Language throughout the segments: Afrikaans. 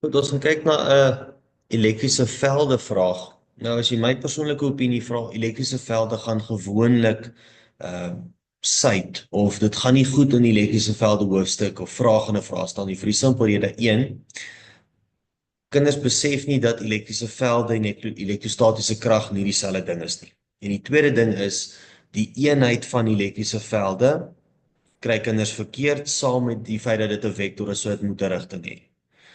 Goed, ons gaan kyk na 'n elektriese velde vraag. Nou as jy my persoonlike opinie vra, elektriese velde gaan gewoonlik uh suid of dit gaan nie goed in die elektriese velde hoofstuk of vraag in 'n vraag staan nie vir die simpel rede 1. Kinders besef nie dat elektriese velde en elektrostatiese krag nie dieselfde ding is nie. En die tweede ding is die eenheid van elektriese velde kry kinders verkeerd saam met die feit dat dit 'n vektor is, so dit moet 'n rigting hê.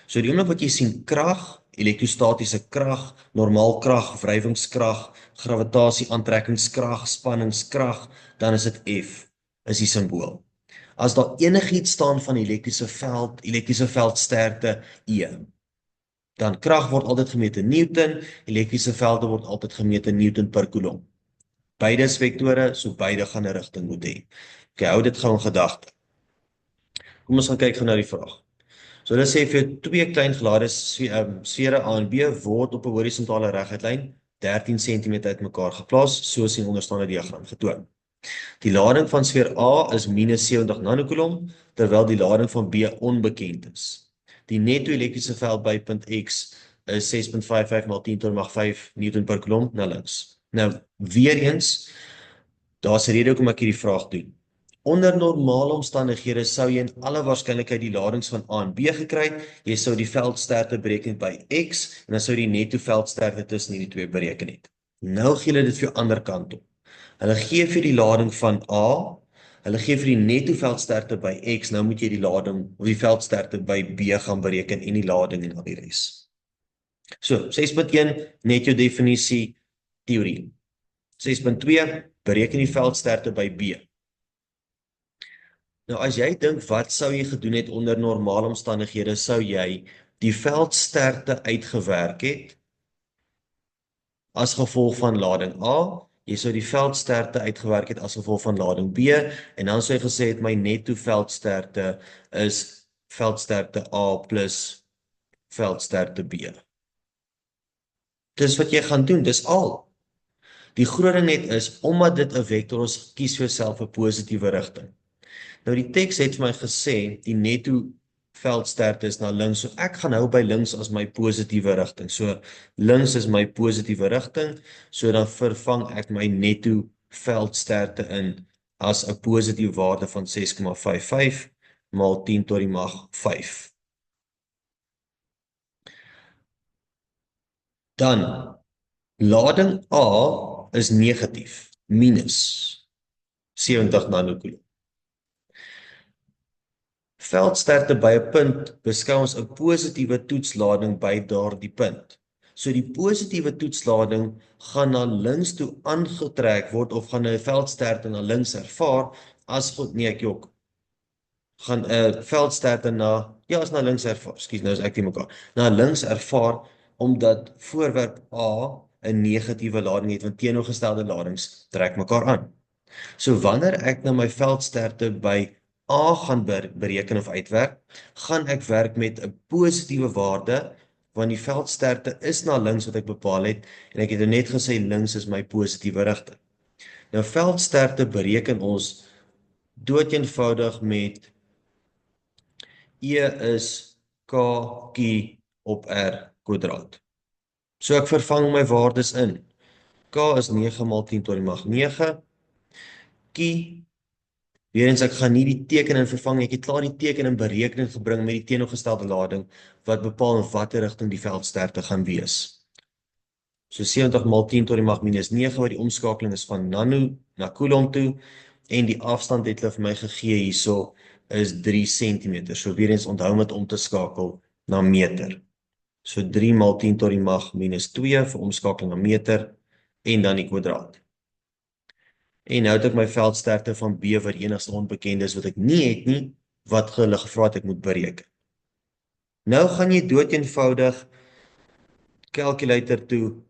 So die oomblik wat jy sien krag, elektrostatiese krag, normaal krag, wrywingskrag, gravitasie, aantrekkingskrag, spanningskrag, dan is dit F, is die simbool. As daar enigiets staan van elektriese veldsterkte E, dan krag word altyd gemeet in Newton, elektriese velde word altyd gemeet in Newton per coulomb. Beide is vektore, so beide gaan 'n rigting moet hê. Okay, hou dit gou in gedagte. Kom ons gaan kyk gou na die vraag. So hulle sê vir jou twee klein gelade sfere A en B word op 'n horisontale reguit lyn 13 cm uitmekaar geplaas, soos in onderstaande diagram getoon. Die lading van sfeer A is -70 nanocoulomb, terwyl die lading van B onbekend is. Die netto elektriese veld by punt X is 6.55 × 10⁻⁵ Newton per coulomb na links. Nou, weer eens, daar's 'n rede hoekom ek hierdie vraag doen. Onder normale omstandighede sou jy in alle waarskynlikheid die ladings van A en B gekry het. Jy sou die veldsterkte bereken by X en dan sou die netto veldsterkte tussen hierdie twee bereken het. Nou gee hulle dit vir jou ander kant op. Hulle gee vir die lading van A, hulle gee vir die netto veldsterkte by X, nou moet jy die lading of die veldsterkte by B gaan bereken en die lading en al die res. So, 6.1 net jou definisie teorie. 6.2 bereken die veldsterkte by B. Nou as jy dink wat sou jy gedoen het onder normale omstandighede, sou jy die veldsterkte uitgewerk het as gevolg van lading A, jy sou die veldsterkte uitgewerk het as gevolg van lading B en dan sou jy gesê het my netto veldsterkte is veldsterkte A plus veldsterkte B. Dis wat jy gaan doen, dis al. Die groot ding net is omdat dit 'n vektor is, kies vir jouself 'n positiewe rigting. Nou die teks het vir my gesê die netto veldsterkte is na links, so ek gaan hou by links as my positiewe rigting. So links is my positiewe rigting, so dan vervang ek my netto veldsterkte in as 'n positiewe waarde van 6,55 maal 10⁻⁵. Dan lading A is negatief, minus 70 nanocoulomb. Veldsterkte by 'n punt beskou ons 'n positiewe toetslading by daardie punt. So die positiewe toetslading gaan na links toe aangetrek word of gaan 'n veldsterkte na links ervaar as ek jok. Gaan 'n veldsterkte is na links ervaar. Ekskuus, nou is ek nie mekaar. Na links ervaar omdat voorwerp A 'n negatiewe lading het, want teenoorgestelde ladings trek mekaar aan. So wanneer ek na my veldsterkte by A gaan bereken of uitwerk, gaan ek werk met 'n positiewe waarde, want die veldsterkte is na links wat ek bepaal het, en ek het net gesê links is my positiewe rigting. Nou veldsterkte bereken ons doodeenvoudig met E is kq op r kwadraat. So ek vervang my waardes in. K is 9 maal 10⁻⁹. Q, weer eens ek gaan nie die teken in vervang, ek het klaar die teken in berekening gebring met die teenoorgestelde lading, wat bepaal in watter rigting die veldsterkte gaan wees. So 70 maal 10⁻⁻⁹, wat die omskakeling is van nano na coulomb toe, en die afstand het hulle vir my gegee hierso, is 3 cm. So weer eens onthou met om te skakel na meter. So 3 maal 10⁻⁻² vir omskakeling na meter, en dan die kwadraat. En nou het ek my veldsterkte van B wat enigste onbekend is wat ek nie het nie, wat hulle gevra het ek moet bereken. Nou gaan jy doodeenvoudig calculator toe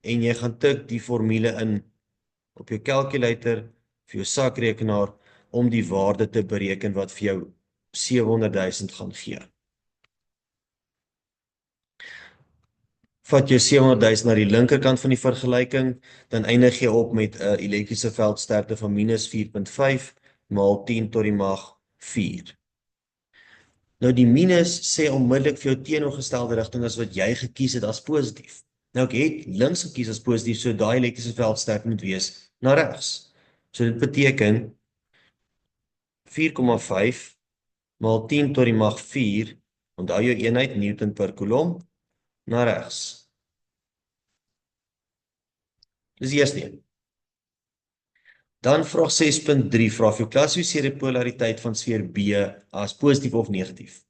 en jy gaan tik die formule in op jou calculator vir jou sakrekenaar om die waarde te bereken wat vir jou 700 000 gaan gee. Vat jou 700 000 na die linkerkant van die vergelyking, dan eindig jy op met 'n elektriese veldsterkte van -4.5 maal 10⁻⁴. Nou die minus sê onmiddellik vir jou teenoorgestelde rigting as wat jy gekies het as positief. Nou ek het links gekies as positief, so daai elektriese veldsterkte moet wees na regs. So dit beteken 4,5 maal 10 tot die mag 4, onthou jou eenheid Newton per coulomb, na regs. Dis die eerste een. Dan vraag 6.3 vraag vir jou klassifiseer die polariteit van sfeer B as positief of negatief.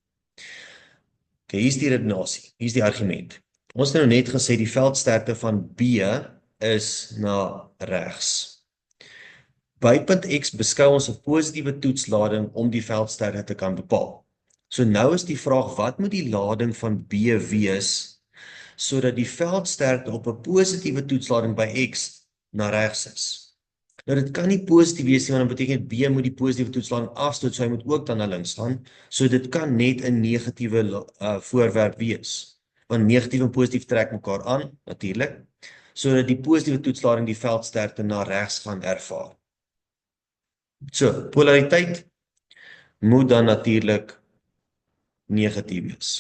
Okay, hier is die redenasie, hier is die argument. Ons het nou net gesê die veldsterkte van B is na regs. By punt X beskou ons 'n positiewe toetslading om die veldsterkte te kan bepaal. So nou is die vraag, wat moet die lading van B wees sodat die veldsterkte op 'n positiewe toetslading by X na regs is? Nou dit kan nie positief wees nie, want dit beteken B moet die positiewe toetslading afstoot, so hy moet ook dan na links gaan. So dit kan net 'n negatiewe voorwerp wees. Want negatief en positief trek mekaar aan, natuurlik, sodat die positiewe toetslading die veldsterkte na regs gaan ervaar. So, polariteit moet dan natuurlik negatief wees.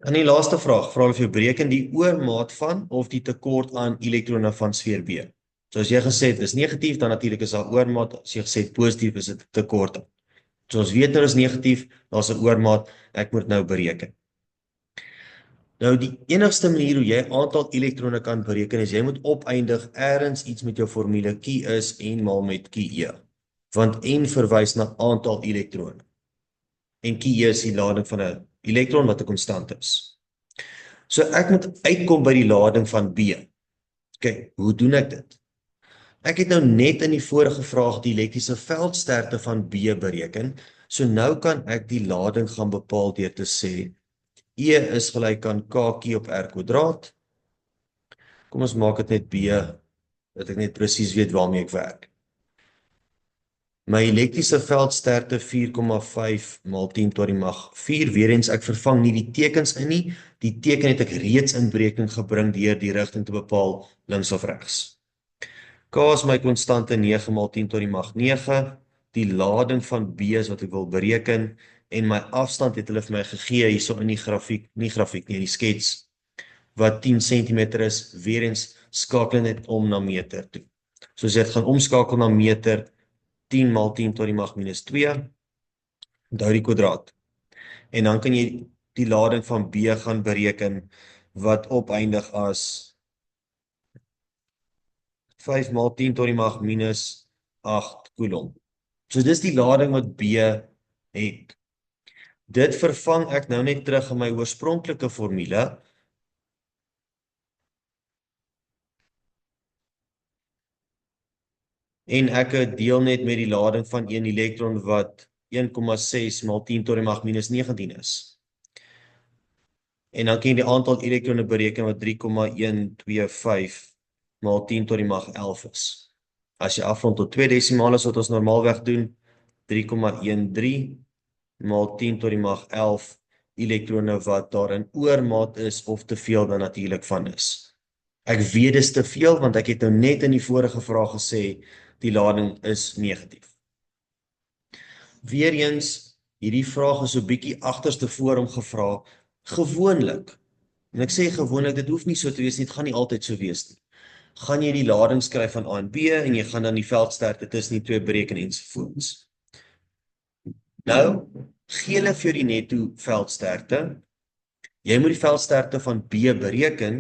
En die laaste vraag, vra hulle vir jou bereken die oormaat van of die tekort aan elektrone van sfeer B. So as jy gesê het dis negatief, dan natuurlik is daar oormaat. As jy gesê het positief, is dit 'n tekort. So ons weet nou is negatief, daar's 'n oormaat, ek moet nou bereken. Nou die enigste manier hoe jy aantal elektrone kan bereken is jy moet opeindig ergens iets met jou formule Q is en maal met QE. Want N verwys na aantal elektrone. En QE is die lading van 'n elektron wat 'n konstant is. So ek moet uitkom by die lading van B. OK, hoe doen ek dit? Ek het nou net in die vorige vraag die elektriese veldsterkte van B bereken. So nou kan ek die lading gaan bepaal deur te sê E is gelyk aan KQ op R kwadraat. Kom ons maak dit net B, dat ek net presies weet waarmee ek werk. My elektriese veldsterkte 4,5 maal 10 tot die mag 4. Weer eens, ek vervang nie die tekens in nie. Die teken het ek reeds in berekening gebring deur die rigting te bepaal links of regs. K is my konstante 9 maal 10 tot die mag 9. Die lading van B is wat ek wil bereken en my afstand het hulle vir my gegee hierso in die grafiek, nie die skets wat 10 cm is. Weer eens skakel net om na meter toe. So as jy dit gaan omskakel na meter, 10 maal 10 tot die mag minus 2, onthou die kwadraat. En dan kan jy die lading van B gaan bereken wat opeindig as 5 maal 10 tot die mag minus 8 coulomb. So dis die lading wat B het. Dit vervang ek nou net terug in my oorspronklike formule. En ek deel net met die lading van 1 elektron wat 1,6 maal 10 tot die mag minus 19 is. En dan kan jy die aantal elektrone bereken wat 3,125 maal 10 tot die mag 11 is. As jy afrond tot 2 desimale wat ons normaalweg doen, 3,13 maal 10 tot die mag 11 elektrone wat daar in oormaat is of te veel dan natuurlik van is. Ek weet dis te veel want ek het nou net in die vorige vraag gesê die lading is negatief. Weereens, hierdie vraag is so bietjie agterste voor gevra, gewoonlik. En ek sê gewoonlik, dit hoef nie so te wees nie, dit gaan nie altyd so wees nie. Gaan jy die lading skryf van A en B en jy gaan dan die veldsterkte tussen die twee bereken ensovoorts. Nou, gee hulle vir die netto veldsterkte. Jy moet die veldsterkte van B bereken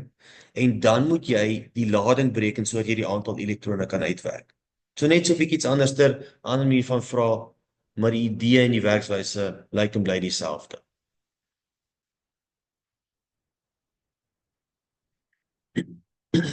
en dan moet jy die lading bereken sodat jy die aantal elektrone kan uitwerk. So net so 'n bietjie iets anderster, ander manier van vra, maar die idee en die werkswyse lyk en bly dieselfde.